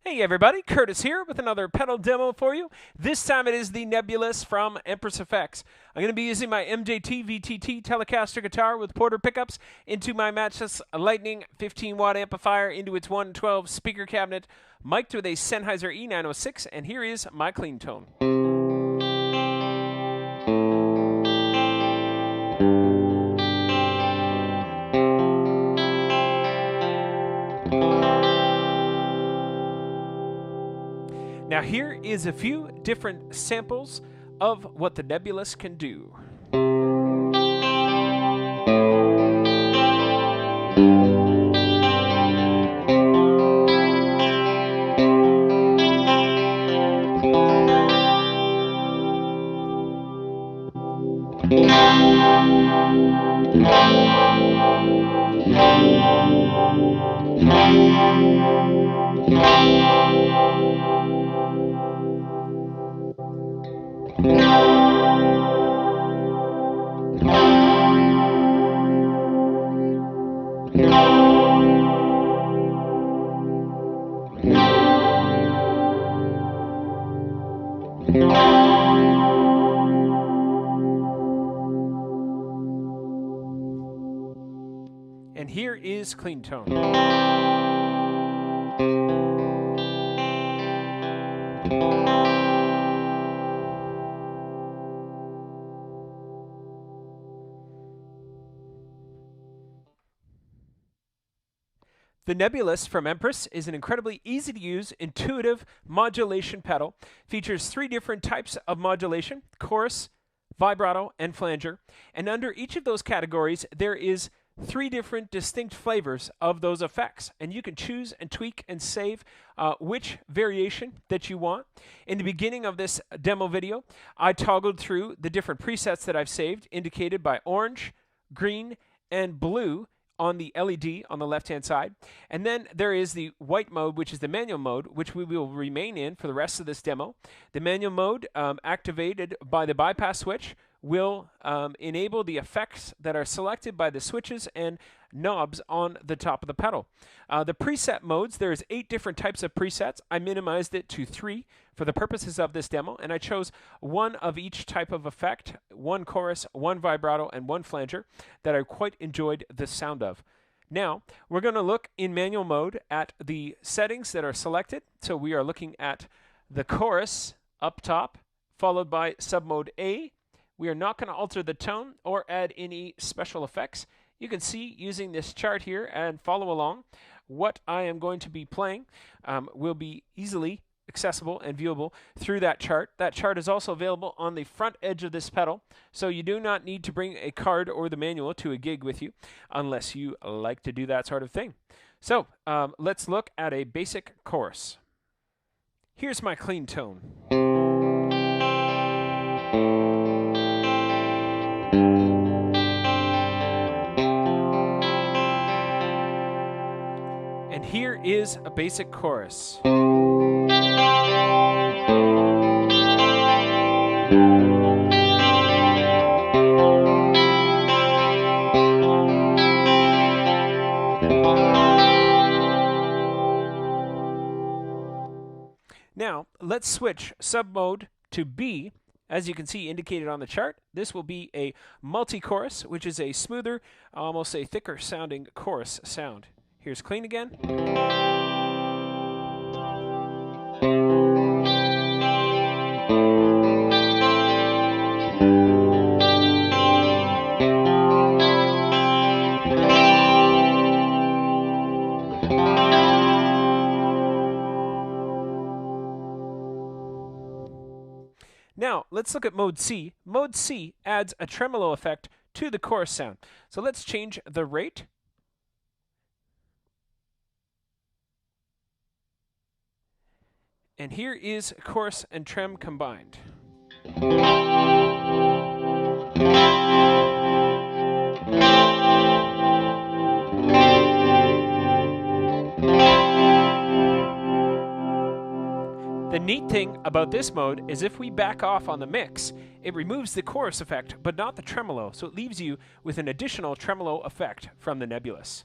Hey everybody, Curtis here with another pedal demo for you. This time it is the Nebulus from Empress Effects. I'm going to be using my MJT VTT Telecaster guitar with Porter pickups into my matchless Lightning 15-watt amplifier into its 112 speaker cabinet, mic'd with a Sennheiser E906, and here is my clean tone. Now here is a few different samples of what the Nebulus can do. And here is clean tone. The Nebulus from Empress is an incredibly easy to use, intuitive modulation pedal. Features 3 different types of modulation: chorus, vibrato, and flanger. And under each of those categories, there is 3 different distinct flavors of those effects, and you can choose and tweak and save which variation that you want. In the beginning of this demo video, I toggled through the different presets that I've saved, indicated by orange, green, and blue on the LED on the left-hand side. And then there is the white mode, which is the manual mode, which we will remain in for the rest of this demo. The manual mode, activated by the bypass switch, will enable the effects that are selected by the switches and knobs on the top of the pedal. The preset modes, there's 8 different types of presets. I minimized it to 3 for the purposes of this demo, and I chose 1 of each type of effect: 1 chorus, 1 vibrato, and 1 flanger, that I quite enjoyed the sound of. Now, we're going to look in manual mode at the settings that are selected. So we are looking at the chorus up top, followed by submode A. We are not going to alter the tone or add any special effects. You can see, using this chart here and follow along, what I am going to be playing will be easily accessible and viewable through that chart. That chart is also available on the front edge of this pedal, so you do not need to bring a card or the manual to a gig with you unless you like to do that sort of thing. So let's look at a basic chorus. Here's my clean tone. And here is a basic chorus. Now, let's switch submode to B. As you can see indicated on the chart, this will be a multi-chorus, which is a smoother, almost a thicker sounding chorus sound. Here's clean again. Now, let's look at mode C. Mode C adds a tremolo effect to the chorus sound. So let's change the rate. And here is chorus and trem combined. The neat thing about this mode is if we back off on the mix, it removes the chorus effect, but not the tremolo, so it leaves you with an additional tremolo effect from the Nebulus.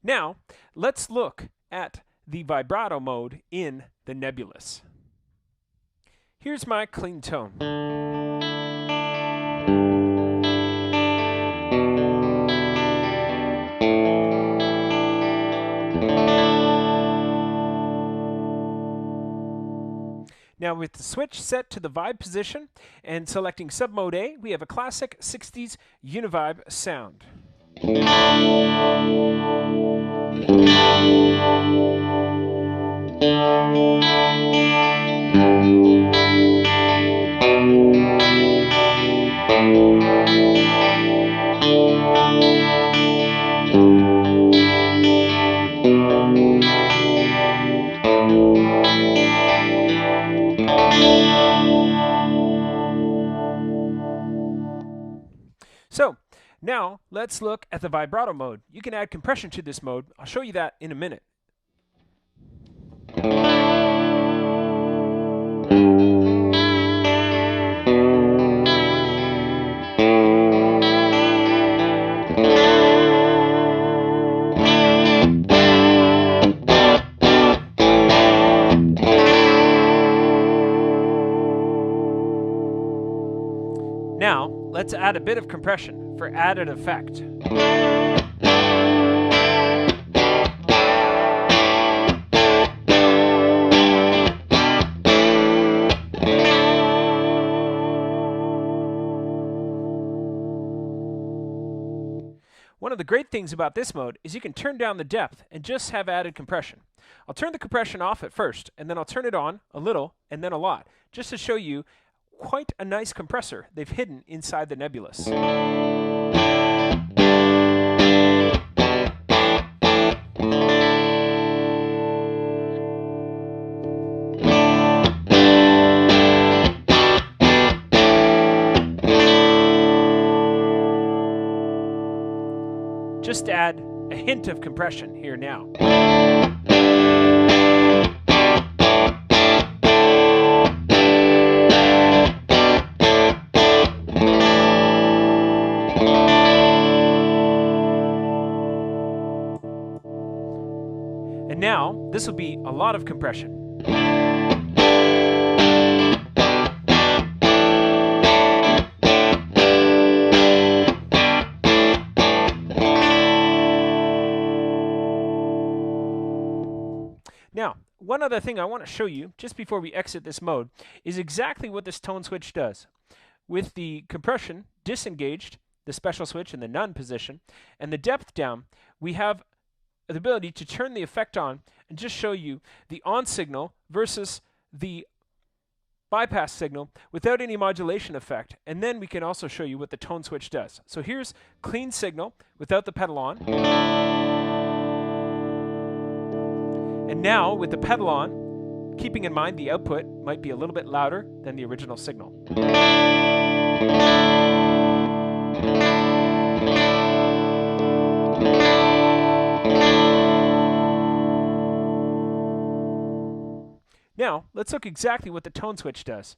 Now, let's look at the vibrato mode in the Nebulus. Here's my clean tone. Now with the switch set to the vibe position and selecting sub-mode A, we have a classic 60s Uni-vibe sound. So now let's look at the vibrato mode. You can add compression to this mode. I'll show you that in a minute. Now, let's add a bit of compression for added effect. One of the great things about this mode is you can turn down the depth and just have added compression. I'll turn the compression off at first, and then I'll turn it on a little and then a lot, just to show you quite a nice compressor they've hidden inside the Nebulus. Just add a hint of compression here now. And now, this will be a lot of compression. Now, one other thing I want to show you, just before we exit this mode, is exactly what this tone switch does. With the compression disengaged, the special switch in the none position, and the depth down, we have the ability to turn the effect on and just show you the on signal versus the bypass signal without any modulation effect. And then we can also show you what the tone switch does. So here's clean signal without the pedal on. And now with the pedal on, keeping in mind the output might be a little bit louder than the original signal. Now, let's look exactly what the tone switch does.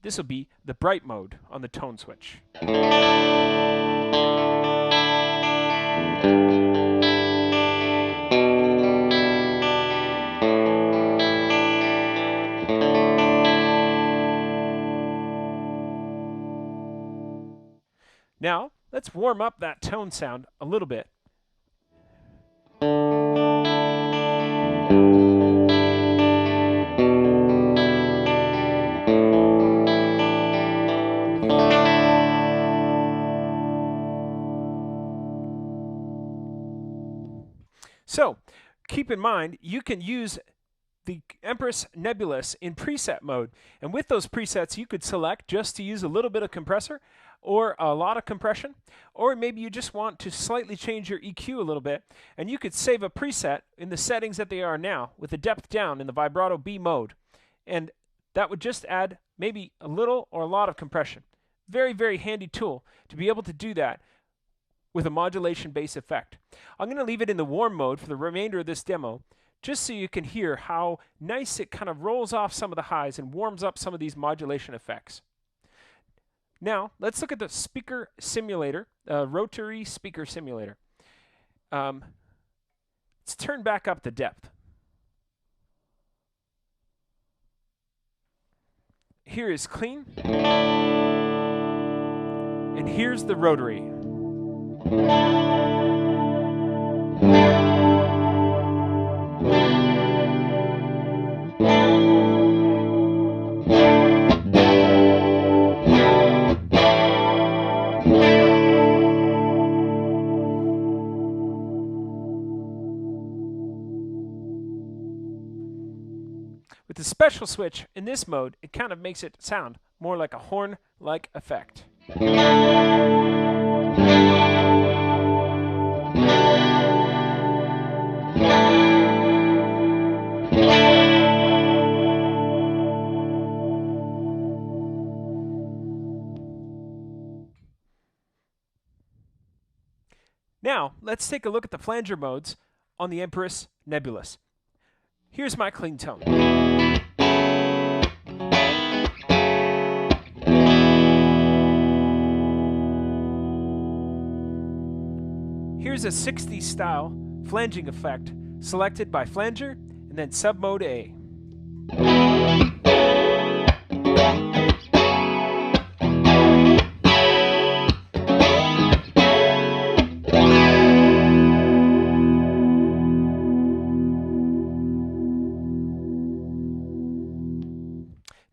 This will be the bright mode on the tone switch. Now, let's warm up that tone sound a little bit. So, keep in mind, you can use the Empress Nebulus in preset mode. And with those presets, you could select just to use a little bit of compressor or a lot of compression, or maybe you just want to slightly change your EQ a little bit, and you could save a preset in the settings that they are now with the depth down in the Vibrato B mode. And that would just add maybe a little or a lot of compression. Very, very handy tool to be able to do that with a modulation bass effect. I'm going to leave it in the warm mode for the remainder of this demo, just so you can hear how nice it kind of rolls off some of the highs and warms up some of these modulation effects. Now, let's look at the speaker simulator, Rotary speaker simulator. Let's turn back up the depth. Here is clean. And here's the rotary. With the special switch in this mode, it kind of makes it sound more like a horn-like effect. Now, let's take a look at the flanger modes on the Empress Nebulus. Here's my clean tone. Here's a 60s style flanging effect selected by flanger and then sub mode A.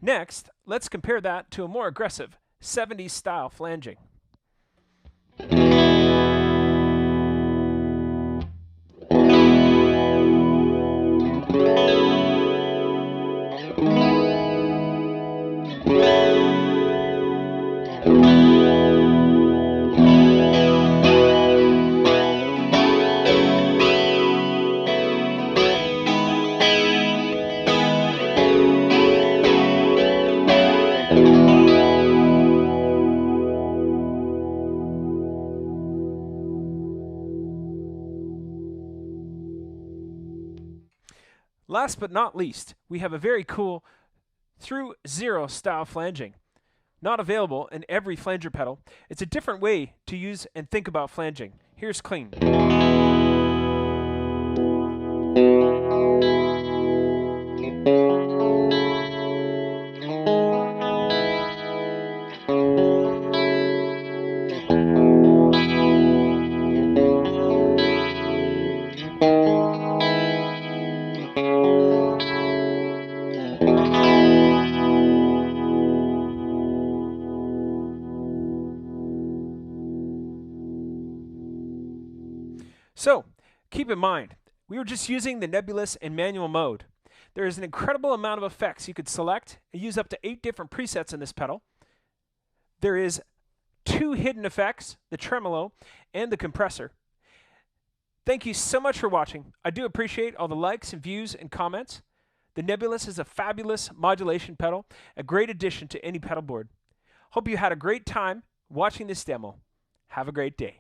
Next, let's compare that to a more aggressive 70s style flanging. Last but not least, we have a very cool thru-zero style flanging. Not available in every flanger pedal. It's a different way to use and think about flanging. Here's clean. So, keep in mind, we were just using the Nebulus in manual mode. There is an incredible amount of effects you could select and use up to 8 different presets in this pedal. There is 2 hidden effects, the tremolo and the compressor. Thank you so much for watching. I do appreciate all the likes and views and comments. The Nebulus is a fabulous modulation pedal, a great addition to any pedal board. Hope you had a great time watching this demo. Have a great day.